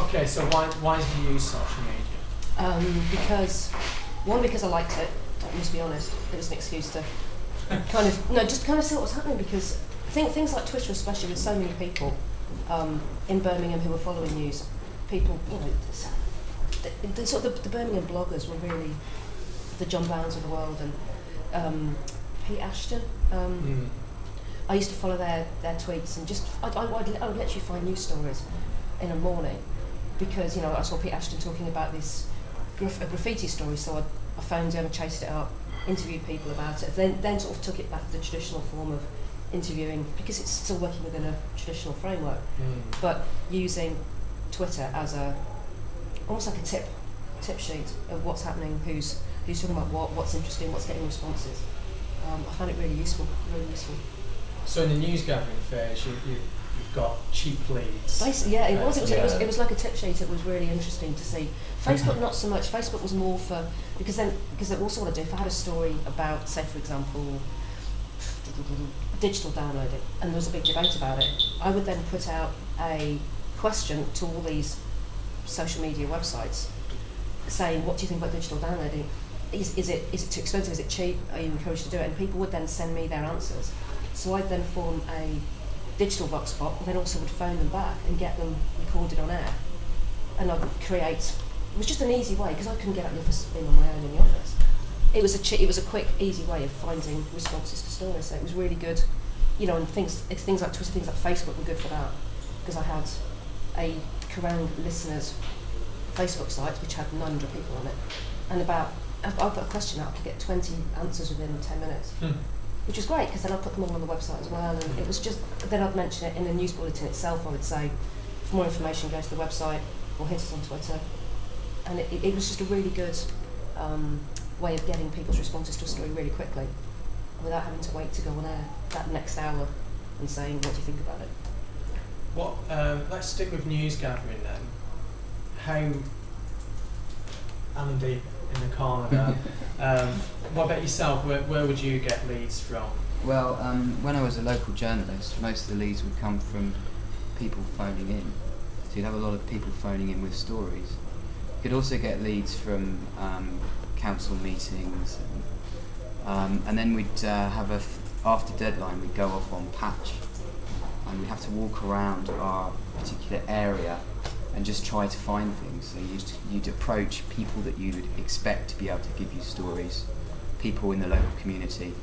Okay, so why did you use social media? Because I liked it. I must be honest. It was an excuse to just see what was happening, because I think things like Twitter, especially with so many people in Birmingham who were following news, people, the Birmingham bloggers were really the John Bowns of the world, and Pete Ashton. I used to follow their tweets, and I would literally find news stories in a morning, because I saw Pete Ashton talking about this a graffiti story, so I phoned him, chased it up, interviewed people about it, then sort of took it back to the traditional form of interviewing, because it's still working within a traditional framework, but using Twitter as almost like a tip sheet of what's happening, who's talking about what's interesting, what's getting responses. I found it really useful. So in the news gathering phase, you've got cheap leads. Basically, yeah, it was like a tip sheet. It was really interesting to see. Facebook not so much. Facebook was more for because also what I do, if I had a story about, say for example, digital downloading, and there was a big debate about it, I would then put out a question to all these social media websites saying, what do you think about digital downloading? Is it too expensive? Is it cheap? Are you encouraged to do it? And people would then send me their answers. So I'd then form a digital vox pop, and then also would phone them back and get them recorded on air. And I'd create. It was just an easy way, because I couldn't get out of the office being on my own in the office. It was a quick, easy way of finding responses to stories. So it was really good, and things like Twitter, things like Facebook were good for that, because I had a Kerrang listeners Facebook site which had 900 people on it, and I put a question out, I could get 20 answers within 10 minutes, which was great, because then I put them all on the website as well, and it was just, then I'd mention it in the news bulletin itself. I would say, for more information, go to the website or hit us on Twitter, and it was just a really good way of getting people's responses to a story really quickly, without having to wait to go on air that next hour and saying, what do you think about it? Let's stick with news gathering then. How, Andy in the corner there, what about yourself? Where would you get leads from? Well, when I was a local journalist, most of the leads would come from people phoning in. So you'd have a lot of people phoning in with stories. You could also get leads from council meetings, and then we'd have after deadline we'd go off on patch, and we'd have to walk around our particular area and just try to find things. So you'd approach people that you would expect to be able to give you stories, people in the local community,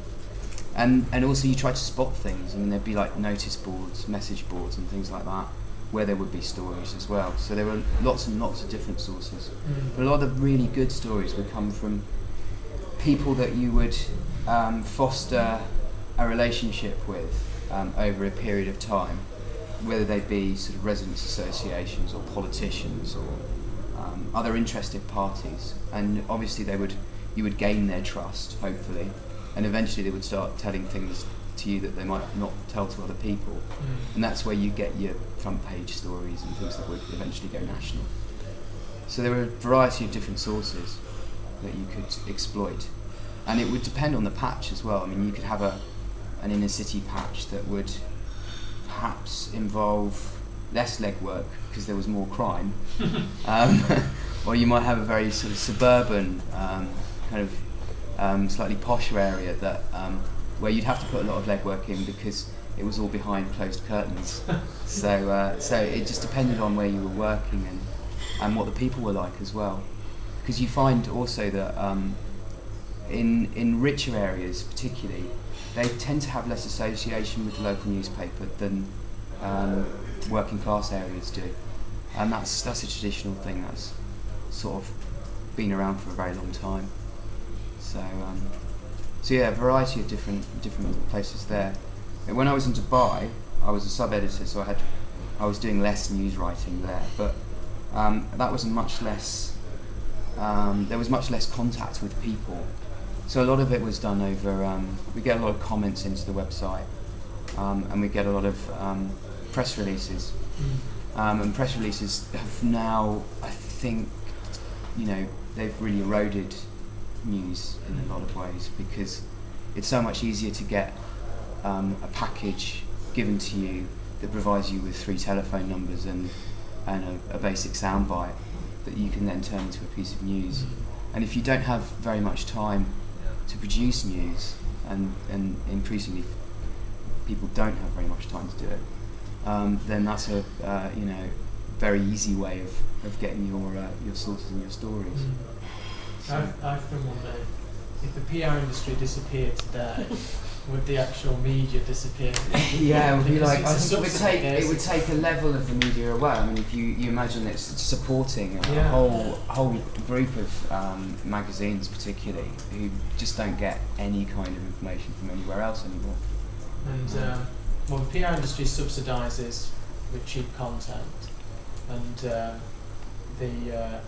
and also you try to spot things. I mean, there'd be like notice boards, message boards and things like that, where there would be stories as well. So there were lots and lots of different sources. But a lot of really good stories would come from people that you would foster a relationship with over a period of time, whether they be sort of residents' associations or politicians or other interested parties. And obviously you would gain their trust, hopefully, and eventually they would start telling things to you that they might not tell to other people, and that's where you get your front page stories and things that would eventually go national. So there were a variety of different sources that you could exploit, and it would depend on the patch as well. I mean, you could have an inner city patch that would perhaps involve less legwork because there was more crime, or you might have a very sort of suburban slightly posher area that where you'd have to put a lot of legwork in because it was all behind closed curtains. So it just depended on where you were working and what the people were like as well. Because you find also that in richer areas particularly, they tend to have less association with the local newspaper than working class areas do. And that's a traditional thing that's sort of been around for a very long time. So yeah, a variety of different places there. And when I was in Dubai, I was a sub-editor, so I was doing less news writing there, but that was much less. There was much less contact with people, so a lot of it was done over. We get a lot of comments into the website, and we get a lot of press releases. And press releases have now, I think, they've really eroded news in a lot of ways, because it's so much easier to get a package given to you that provides you with 3 telephone numbers and and a basic soundbite that you can then turn into a piece of news. And if you don't have very much time to produce news, and increasingly people don't have very much time to do it, then that's a very easy way of getting your sources and your stories. I often wonder if the PR industry disappeared today, would the actual media disappear? Yeah, it would be like, I Because think it would take a level of the media away. I mean, if you imagine it's supporting a whole group of magazines, particularly, who just don't get any kind of information from anywhere else anymore. And well, the PR industry subsidises with cheap content, and the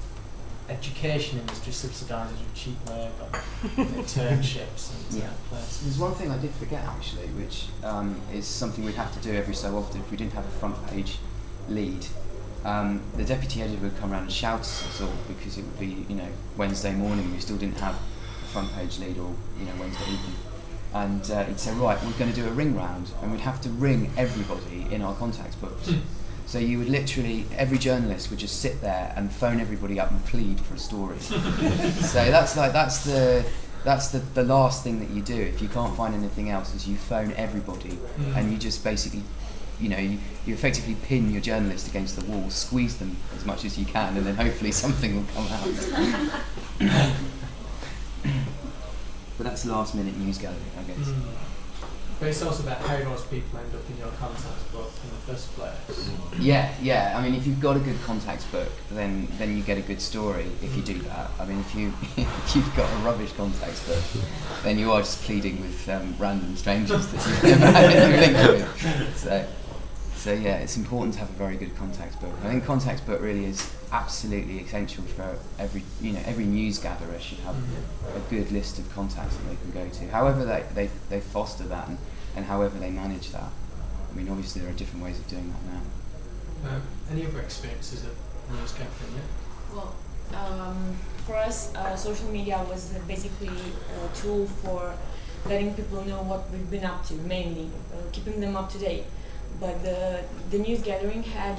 education industry subsidises with cheap labour, internships and places. There's one thing I did forget actually, which is something we'd have to do every so often if we didn't have a front page lead. The deputy editor would come around and shout at us all because it would be Wednesday morning, we still didn't have a front page lead, or Wednesday evening. And he'd say, right, we're going to do a ring round, and we'd have to ring everybody in our contacts books. So you would literally, every journalist would just sit there and phone everybody up and plead for a story. So that's the last thing that you do if you can't find anything else, is you phone everybody, and you just basically, you effectively pin your journalist against the wall, squeeze them as much as you can, and then hopefully something will come out. But that's last minute news gathering, I guess. But it's also about how most people end up in your contacts book in the first place. Yeah. I mean, if you've got a good contacts book, then you get a good story if you do that. I mean, if you've got a rubbish contacts book, then you are just pleading with random strangers that you've never had any link with. So yeah, it's important to have a very good contacts book. I think contacts book really is absolutely essential for every news gatherer should have a good list of contacts that they can go to. However they foster that and however they manage that. I mean, obviously there are different ways of doing that now. Any other experiences of news gathering yet? Well, for us, social media was basically a tool for letting people know what we've been up to, mainly keeping them up to date. But the news gathering had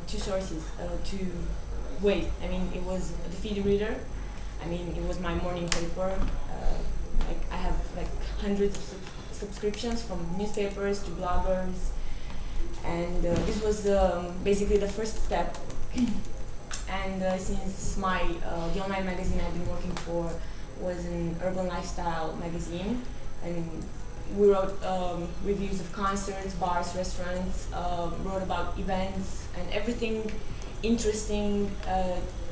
two sources, two ways. I mean, it was the feed reader. I mean, it was my morning paper. I have hundreds of subscriptions from newspapers to bloggers, and this was basically the first step. And since the online magazine I've been working for was an urban lifestyle magazine, and we wrote reviews of concerts, bars, restaurants, wrote about events and everything interesting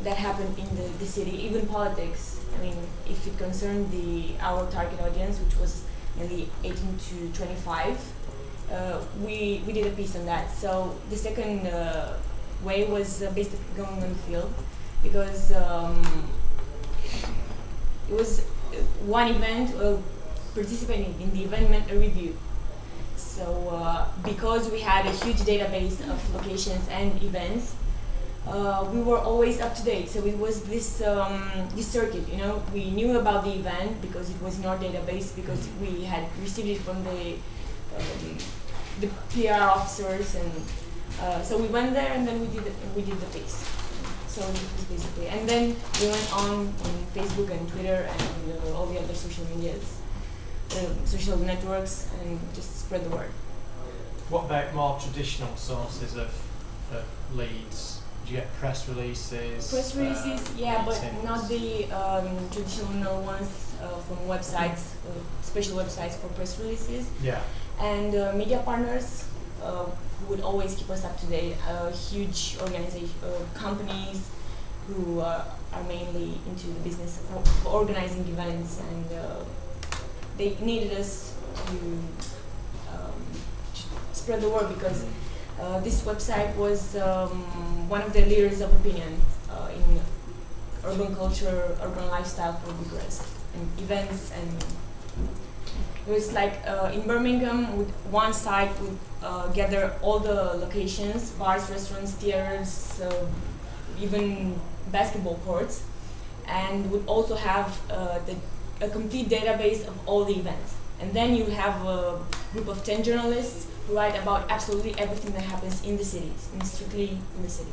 that happened in the city, even politics. I mean, if it concerned our target audience, which was mainly 18 to 25, we did a piece on that. So the second way was basically going on the field, because it was one event. Participating in the event meant a review. So because we had a huge database of locations and events, we were always up to date. So it was this circuit, we knew about the event because it was in our database, because we had received it from the PR officers, and so we went there and then we did the piece. So this was basically, and then we went on Facebook and Twitter and all the other social medias. Social networks, and just spread the word. What about more traditional sources of leads? Did you get press releases? Press releases, yeah, but meetings? not the traditional ones from websites, special websites for press releases. Yeah. And media partners who would always keep us up to date. Huge organization, companies who are mainly into the business of organizing events, and they needed us to spread the word, because this website was one of the leaders of opinion in urban culture, urban lifestyle for Bucharest, and events. And it was like in Birmingham, with one site would gather all the locations, bars, restaurants, theaters, even basketball courts, and would also have a complete database of all the events. And then you have a group of 10 journalists write about absolutely everything that happens in the cities, and strictly in the city.